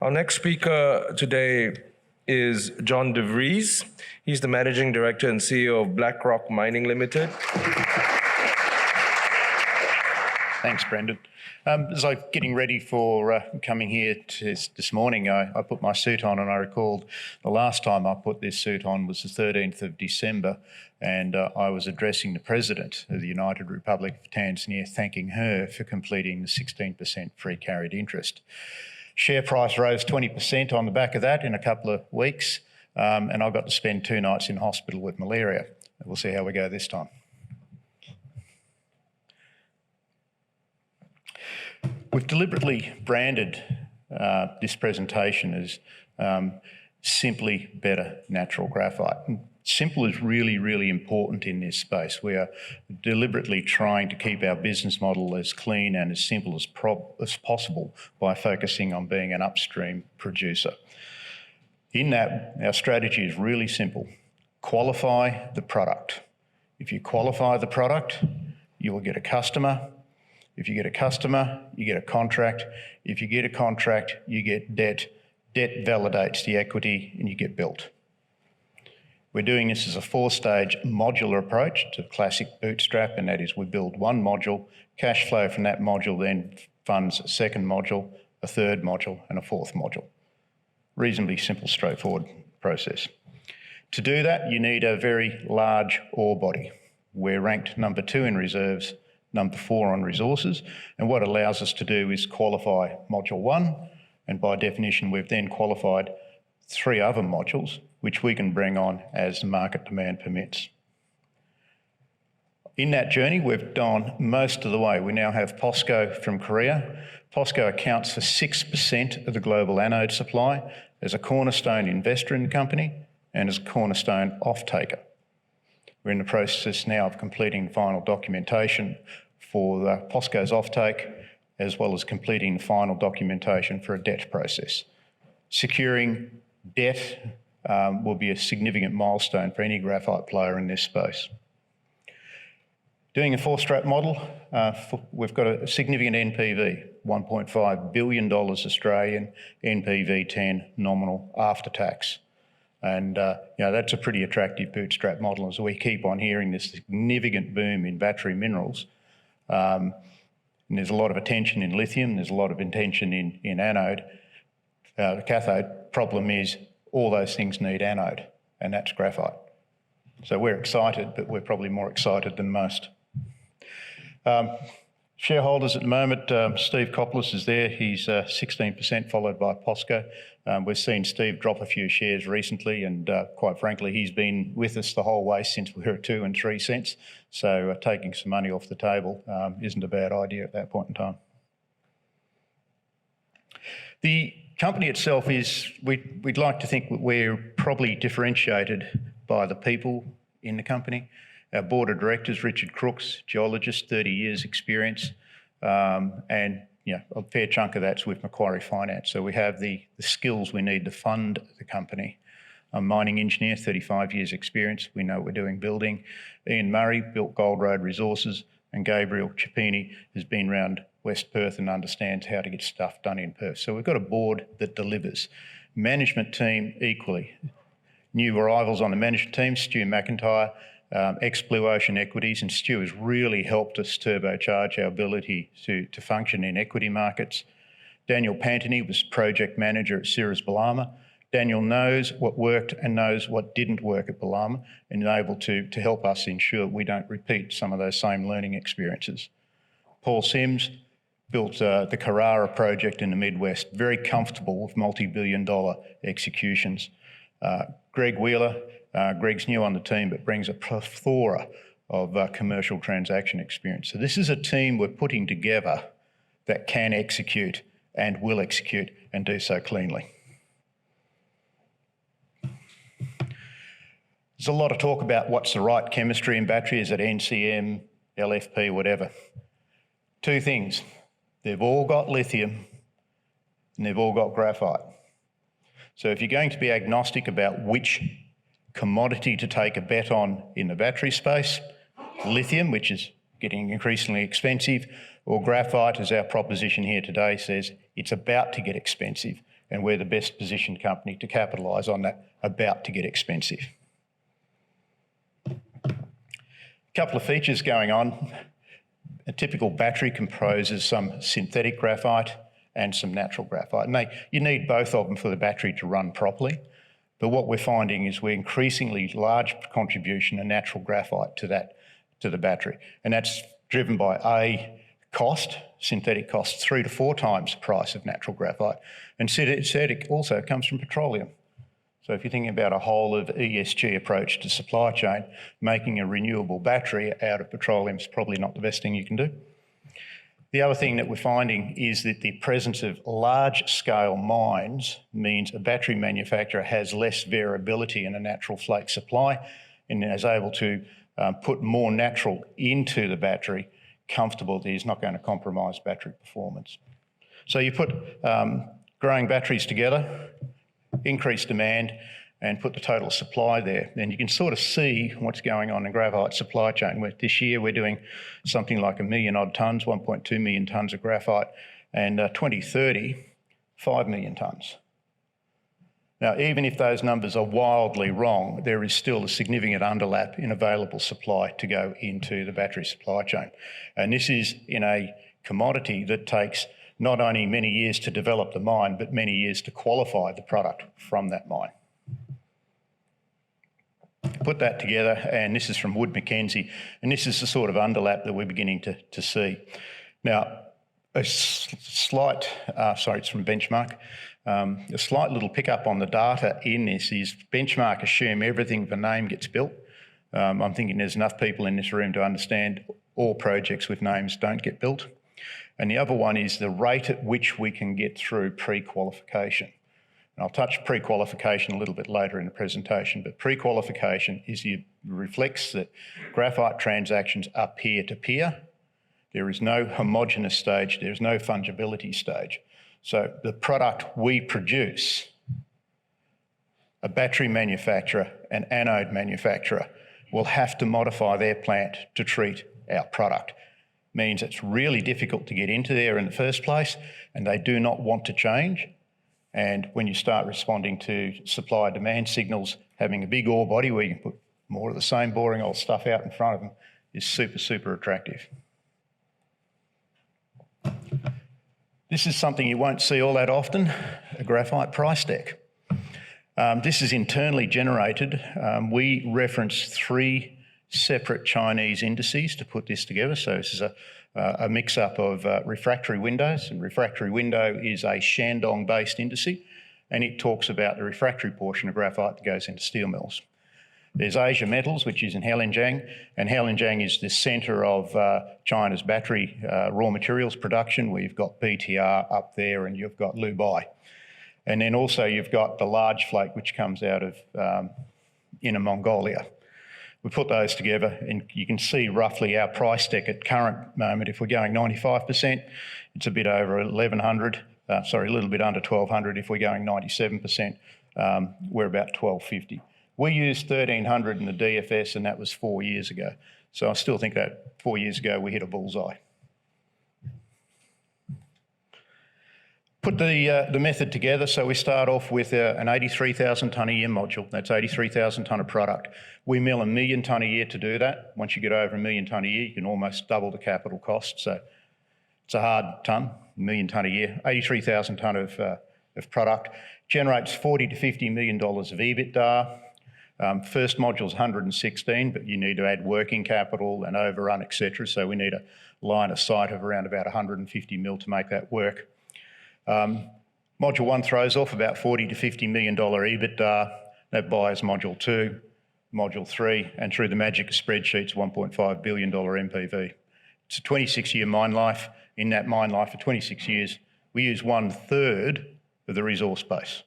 Our next speaker today is John Vries. He's the Managing Director and CEO of BlackRock Mining Limited. Thanks, Brendan. As I'm getting ready for coming here this morning, I put my suit on, and I recalled the last time I put this suit on was the 13th of December, and I was addressing the President of the United Republic of Tanzania, thanking her for completing the 16% free carried interest. Share price rose 20% on the back of that in a couple of weeks, and I got to spend 2 nights in hospital with malaria. We'll see how we go this time. We've deliberately branded this presentation as simply better natural graphite. And simple is really, really important in this space. We are deliberately trying to keep our business model as clean and as simple as possible by focusing on being an upstream producer. In that, our strategy is really simple. Qualify the product. If you qualify the product, you will get a customer. If you get a customer, you get a contract. If you get a contract, you get debt. Debt validates the equity and you get built. We're doing this as a 4-stage modular approach to classic bootstrap, and that is we build one module, cash flow from that module then funds a second module, a third module and a fourth module. Reasonably simple, straightforward process. To do that, you need a very large ore body. We're ranked number 2 in reserves, number 4 on resources, and what it allows us to do is qualify module 1, and by definition we've then qualified 3 other modules which we can bring on as the market demand permits. In that journey we've gone most of the way. We now have POSCO from Korea. POSCO accounts for 6% of the global anode supply as a cornerstone investor in the company and as a cornerstone off-taker. We're in the process now of completing final documentation for the POSCO's offtake, as well as completing the final documentation for a debt process. Securing debt will be a significant milestone for any graphite player in this space. Doing a 4-strap model, we've got a significant NPV, $1.5 billion Australian, NPV 10 nominal after tax. And that's a pretty attractive bootstrap model as we keep on hearing this significant boom in battery minerals. And there's a lot of attention in lithium, there's a lot of attention in anode. The cathode problem is all those things need anode, and that's graphite. So we're excited, but we're probably more excited than most. Shareholders at the moment, Steve Coppolis is there. He's 16%, followed by POSCO. We've seen Steve drop a few shares recently, and quite frankly, he's been with us the whole way since we were at 2 and 3 cents. So taking some money off the table isn't a bad idea at that point in time. The company itself is, we'd like to think that we're probably differentiated by the people in the company. Our board of directors, Richard Crooks, geologist, 30 years experience, and a fair chunk of that's with Macquarie Finance. So we have the skills we need to fund the company. I'm a mining engineer, 35 years experience. We know what we're doing building. Ian Murray built Gold Road Resources, and Gabriel Cipini has been around West Perth and understands how to get stuff done in Perth. So we've got a board that delivers. Management team equally. New arrivals on the management team, Stu McIntyre, ex-Blue Ocean Equities, and Stu has really helped us turbocharge our ability to function in equity markets. Daniel Pantony was project manager at Cirrus Balama. Daniel knows what worked and knows what didn't work at Balama, and is able to help us ensure we don't repeat some of those same learning experiences. Paul Sims built the Carrara project in the Midwest, very comfortable with multi-billion-dollar executions. Greg Wheeler, Greg's new on the team, but brings a plethora of commercial transaction experience. So this is a team we're putting together that can execute and will execute and do so cleanly. There's a lot of talk about what's the right chemistry in battery. Is it NCM, LFP, whatever? 2 things. They've all got lithium and they've all got graphite. So if you're going to be agnostic about which commodity to take a bet on in the battery space, lithium, which is getting increasingly expensive, or graphite, as our proposition here today says, it's about to get expensive. and we're the best positioned company to capitalise on that about to get expensive. A couple of features going on. A typical battery composes some synthetic graphite and some natural graphite. And you need both of them for the battery to run properly. But what we're finding is we're increasingly large contribution of natural graphite to the battery. And that's driven by A, cost, synthetic costs 3 to 4 times the price of natural graphite. And synthetic also comes from petroleum. So if you're thinking about a whole of ESG approach to supply chain, making a renewable battery out of petroleum is probably not the best thing you can do. The other thing that we're finding is that the presence of large-scale mines means a battery manufacturer has less variability in a natural flake supply and is able to put more natural into the battery, comfortable that he's not going to compromise battery performance. So you put growing batteries together, increase demand, and put the total supply there. And you can sort of see what's going on in graphite supply chain. This year we're doing something like 1 million odd tonnes, 1.2 million tonnes of graphite, and 2030, 5 million tonnes. Now, even if those numbers are wildly wrong, there is still a significant underlap in available supply to go into the battery supply chain. And this is in a commodity that takes not only many years to develop the mine, but many years to qualify the product from that mine. Put that together, and this is from Wood Mackenzie, and this is the sort of underlap that we're beginning to see. Now, it's from Benchmark. A slight little pickup on the data in this is Benchmark assume everything the name gets built. I'm thinking there's enough people in this room to understand all projects with names don't get built. And the other one is the rate at which we can get through pre-qualification. And I'll touch pre-qualification a little bit later in the presentation, but pre-qualification reflects that graphite transactions are peer-to-peer. There is no homogeneous stage, there is no fungibility stage. So the product we produce, a battery manufacturer, an anode manufacturer, will have to modify their plant to treat our product. Means it's really difficult to get into there in the first place, and they do not want to change. And when you start responding to supply-demand signals, having a big ore body where you can put more of the same boring old stuff out in front of them is super, super attractive. This is something you won't see all that often, a graphite price deck. This is internally generated. We reference 3 separate Chinese indices to put this together. So this is a mix-up of refractory windows. And refractory window is a Shandong-based indice, and it talks about the refractory portion of graphite that goes into steel mills. There's Asia Metals, which is in Heilongjiang, and Heilongjiang is the centre of China's battery raw materials production, where you've got BTR up there and you've got Lubai. And then also you've got the large flake, which comes out of Inner Mongolia. We put those together and you can see roughly our price deck at current moment. If we're going 95%, it's a bit over 1,100, a little bit under 1,200. If we're going 97%, we're about 1,250. We used 1,300 in the DFS, and that was 4 years ago. So I still think that 4 years ago we hit a bullseye. Put the method together. So we start off with an 83,000 tonne a year module. That's 83,000 tonne of product. We mill 1 million tonne a year to do that. Once you get over 1 million tonne a year, you can almost double the capital cost. So it's a hard tonne, 1 million tonne a year. 83,000 tonne of product. Generates $40 to $50 million of EBITDA. First module's 116, but you need to add working capital and overrun, etc. So we need a line of sight of around about 150 mil to make that work. Module 1 throws off about $40 to $50 million EBITDA. That buys Module 2, Module 3, and through the magic of spreadsheets, $1.5 billion MPV. It's a 26-year mine life. In that mine life for 26 years, we use 1/3 of the resource base.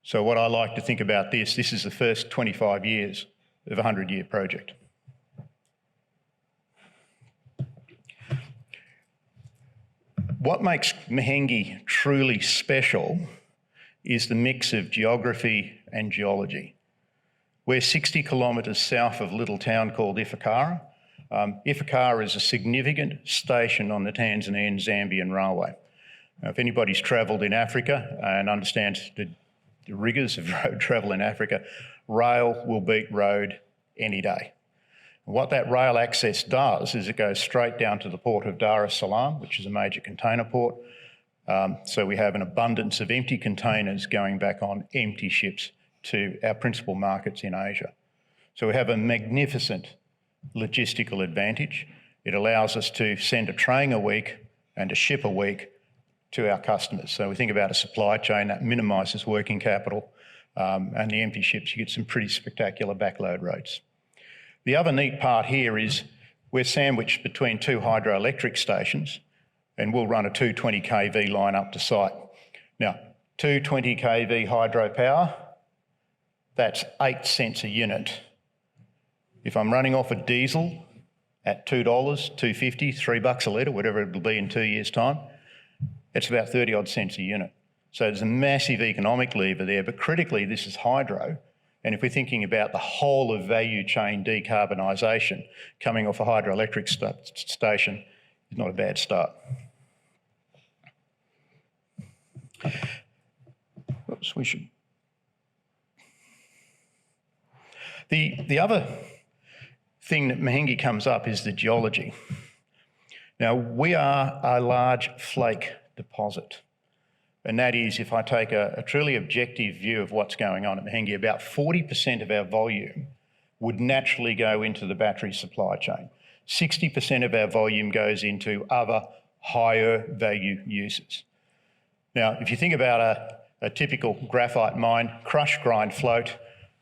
So what I like to think about this is the first 25 years of a 100-year project. What makes Mahenge truly special is the mix of geography and geology. We're 60 kilometres south of a little town called Ifakara. Ifakara is a significant station on the Tanzanian-Zambian railway. Now, if anybody's travelled in Africa and understands the rigours of road travel in Africa, rail will beat road any day. What that rail access does is it goes straight down to the port of Dar es Salaam, which is a major container port. So we have an abundance of empty containers going back on empty ships to our principal markets in Asia. So we have a magnificent logistical advantage. It allows us to send a train a week and a ship a week to our customers. So we think about a supply chain that minimises working capital, and the empty ships, you get some pretty spectacular backload rates. The other neat part here is we're sandwiched between two hydroelectric stations, and we'll run a 220 kV line up to site. Now, 220 kV hydropower, that's 8 cents a unit. If I'm running off a diesel at $2, $2.50, $3 a litre, whatever it'll be in 2 years' time, it's about 30 odd cents a unit. So there's a massive economic lever there, but critically this is hydro. And if we're thinking about the whole of value chain decarbonisation, coming off a hydroelectric station is not a bad start. Oops, we should. The other thing that Mahenge comes up is the geology. Now, we are a large flake deposit. And that is, if I take a truly objective view of what's going on at Mahenge, about 40% of our volume would naturally go into the battery supply chain. 60% of our volume goes into other higher value uses. Now, if you think about a typical graphite mine, crush, grind, float,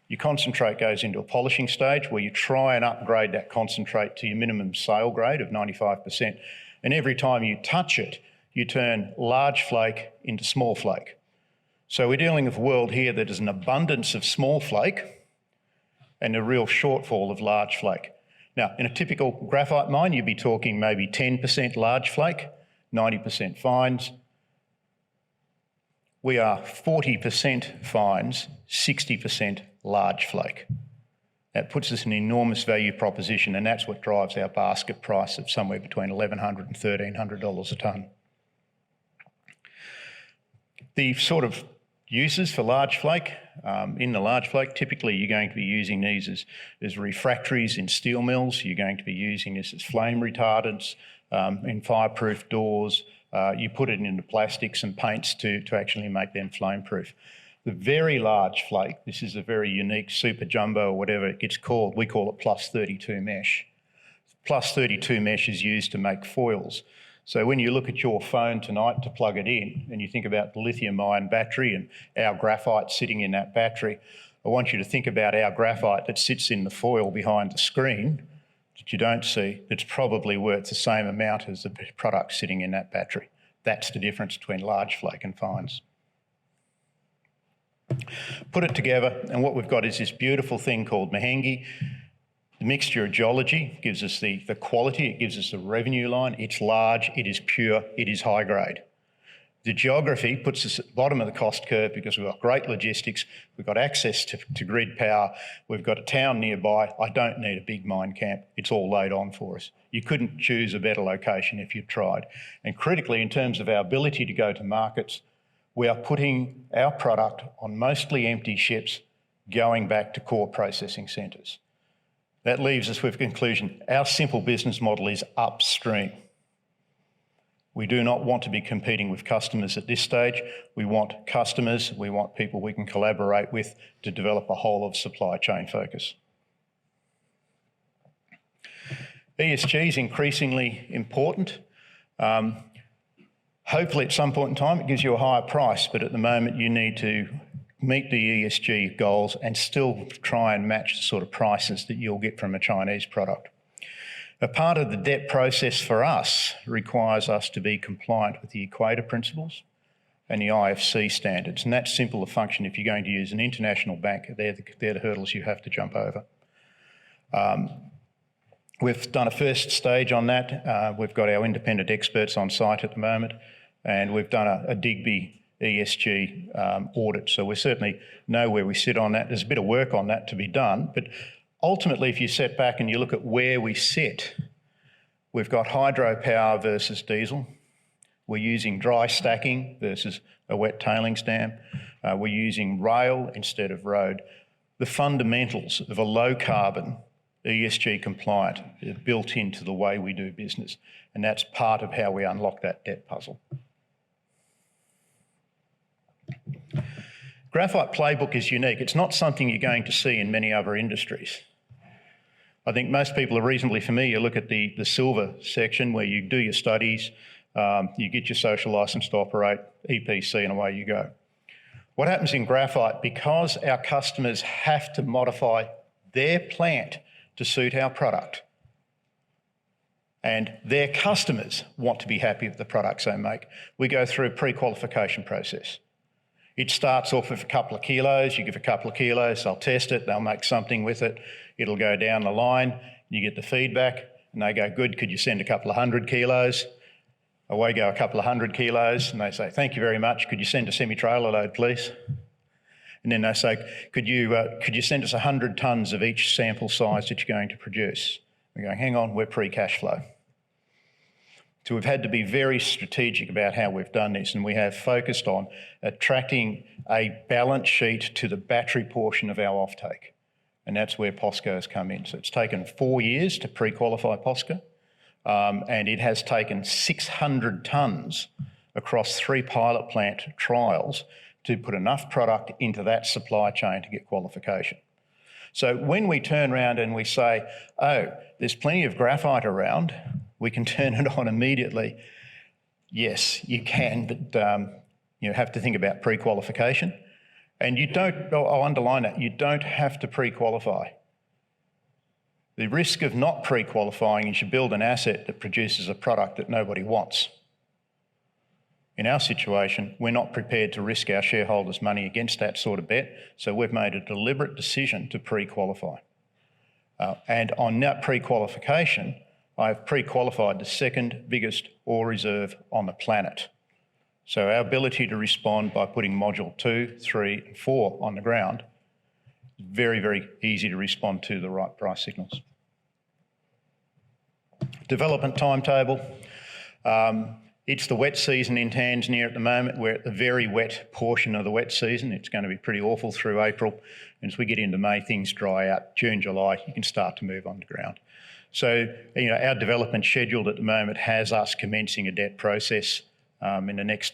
your concentrate goes into a polishing stage where you try and upgrade that concentrate to your minimum sale grade of 95%. And every time you touch it, you turn large flake into small flake. So we're dealing with a world here that is an abundance of small flake and a real shortfall of large flake. Now, in a typical graphite mine, you'd be talking maybe 10% large flake, 90% fines. We are 40% fines, 60% large flake. That puts us in an enormous value proposition, and that's what drives our basket price of somewhere between $1,100 and $1,300 a tonne. The sort of uses for large flake, in the large flake, typically you're going to be using these as refractories in steel mills. You're going to be using this as flame retardants in fireproof doors. You put it into plastics and paints to actually make them flame-proof. The very large flake, this is a very unique super jumbo or whatever it gets called, we call it plus 32 mesh. Plus 32 mesh is used to make foils. So when you look at your phone tonight to plug it in and you think about the lithium-ion battery and our graphite sitting in that battery, I want you to think about our graphite that sits in the foil behind the screen that you don't see, that's probably worth the same amount as the product sitting in that battery. That's the difference between large flake and fines. Put it together and what we've got is this beautiful thing called Mahenge. The mixture of geology gives us the quality, it gives us the revenue line. It's large, it is pure, it is high grade. The geography puts us at the bottom of the cost curve because we've got great logistics, we've got access to grid power, we've got a town nearby. I don't need a big mine camp, it's all laid on for us. You couldn't choose a better location if you tried. And critically, in terms of our ability to go to markets, we are putting our product on mostly empty ships going back to core processing centres. That leaves us with a conclusion. Our simple business model is upstream. We do not want to be competing with customers at this stage. We want customers, we want people we can collaborate with to develop a whole of supply chain focus. ESG is increasingly important. Hopefully at some point in time it gives you a higher price, but at the moment you need to meet the ESG goals and still try and match the sort of prices that you'll get from a Chinese product. A part of the debt process for us requires us to be compliant with the Equator Principles and the IFC standards, and that's simple a function. If you're going to use an international bank, they're the hurdles you have to jump over. We've done a first stage on that. We've got our independent experts on site at the moment, and we've done a Digby ESG audit. So we certainly know where we sit on that. There's a bit of work on that to be done, but ultimately if you sit back and you look at where we sit, we've got hydropower versus diesel, We're using dry stacking versus a wet tailings dam. We're using rail instead of road. The fundamentals of a low carbon, ESG compliant are built into the way we do business, and that's part of how we unlock that debt puzzle. Graphite playbook is unique. It's not something you're going to see in many other industries. I think most people are reasonably familiar. Look at the silver section where you do your studies, you get your social licence to operate, EPC, and away you go. What happens in graphite, because our customers have to modify their plant to suit our product, and their customers want to be happy with the products they make, we go through a pre-qualification process. It starts off with a couple of kilos, you give a couple of kilos, they'll test it, they'll make something with it, it'll go down the line, you get the feedback, and they go, good, could you send a couple of 100 kilos? Away go a couple of 100 kilos, and they say, thank you very much, could you send a semi-trailer load, please? And then they say, could you send us 100 tonnes of each sample size that you're going to produce? We're going, hang on, we're pre-cash flow. So we've had to be very strategic about how we've done this, and we have focused on attracting a balance sheet to the battery portion of our offtake. And that's where POSCO has come in. So it's taken 4 years to pre-qualify POSCO, and it has taken 600 tonnes across 3 pilot plant trials to put enough product into that supply chain to get qualification. So when we turn around and we say, oh, there's plenty of graphite around, we can turn it on immediately. Yes, you can, but you have to think about pre-qualification. And you don't, I'll underline that, you don't have to pre-qualify. The risk of not pre-qualifying is you build an asset that produces a product that nobody wants. In our situation, we're not prepared to risk our shareholders' money against that sort of bet, so we've made a deliberate decision to pre-qualify. And on that pre-qualification, I've pre-qualified the second biggest ore reserve on the planet. So our ability to respond by putting module 2, 3, and 4 on the ground, very, very easy to respond to the right price signals. Development timetable. It's the wet season in Tanzania at the moment. We're at the very wet portion of the wet season. It's going to be pretty awful through April. And as we get into May, things dry out. June, July, you can start to move on the ground. So, you know, our development schedule at the moment has us commencing a debt process in the next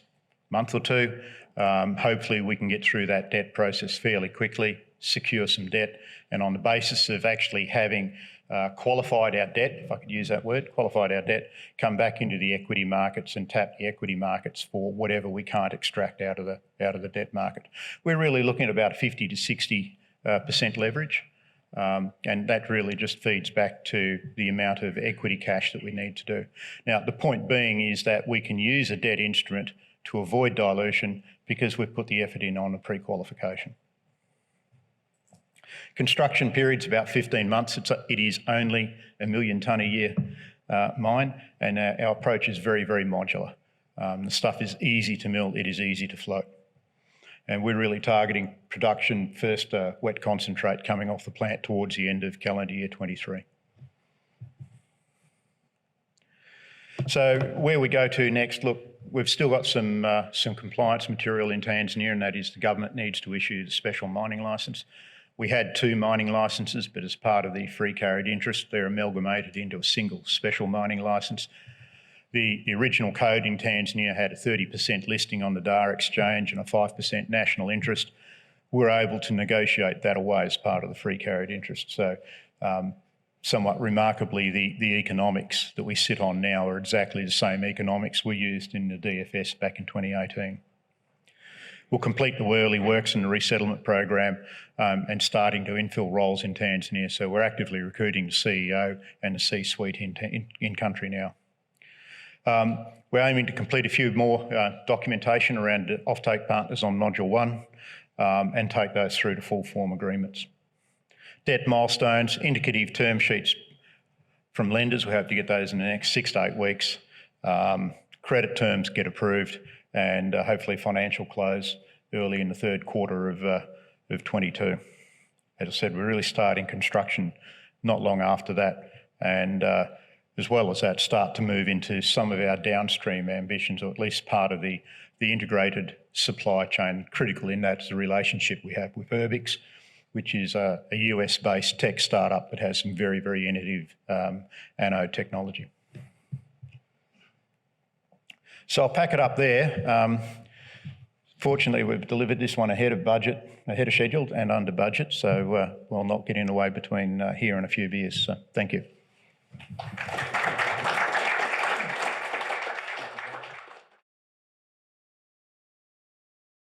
month or two. Hopefully we can get through that debt process fairly quickly, secure some debt, and on the basis of actually having qualified our debt, if I could use that word, qualified our debt, come back into the equity markets and tap the equity markets for whatever we can't extract out of the debt market. We're really looking at about 50 to 60% leverage. And that really just feeds back to the amount of equity cash that we need to do. Now, the point being is that we can use a debt instrument to avoid dilution because we've put the effort in on the pre-qualification. Construction period's about 15 months. It is only a 1 million tonne a year mine, and our approach is very, very modular. The stuff is easy to mill, it is easy to float. And we're really targeting production first wet concentrate coming off the plant towards the end of calendar year 23. So where we go to next, look, we've still got some compliance material in Tanzania, and that is the government needs to issue the special mining licence. We had 2 mining licences, but as part of the free carried interest, they're amalgamated into a single special mining licence. The original code in Tanzania had a 30% listing on the Dar exchange and a 5% national interest. We're able to negotiate that away as part of the free carried interest. So somewhat remarkably, the economics that we sit on now are exactly the same economics we used in the DFS back in 2018. We'll complete the early works in the resettlement program and starting to infill roles in Tanzania. So we're actively recruiting the CEO and the C-suite in country now. We're aiming to complete a few more documentation around offtake partners on Module 1 and take those through to full form agreements. Debt milestones, indicative term sheets from lenders. We hope to get those in the next 6 to 8 weeks. Credit terms get approved and hopefully financial close early in the third quarter of 22. As I said, we're really starting construction not long after that. And as well as that, start to move into some of our downstream ambitions, or at least part of the integrated supply chain. Critical in that is the relationship we have with Urbix, which is a US-based tech startup that has some very, very innovative anode technology. So I'll pack it up there. Fortunately, we've delivered this one ahead of budget, ahead of schedule and under budget, so we'll not get in the way between here and a few beers. So thank you.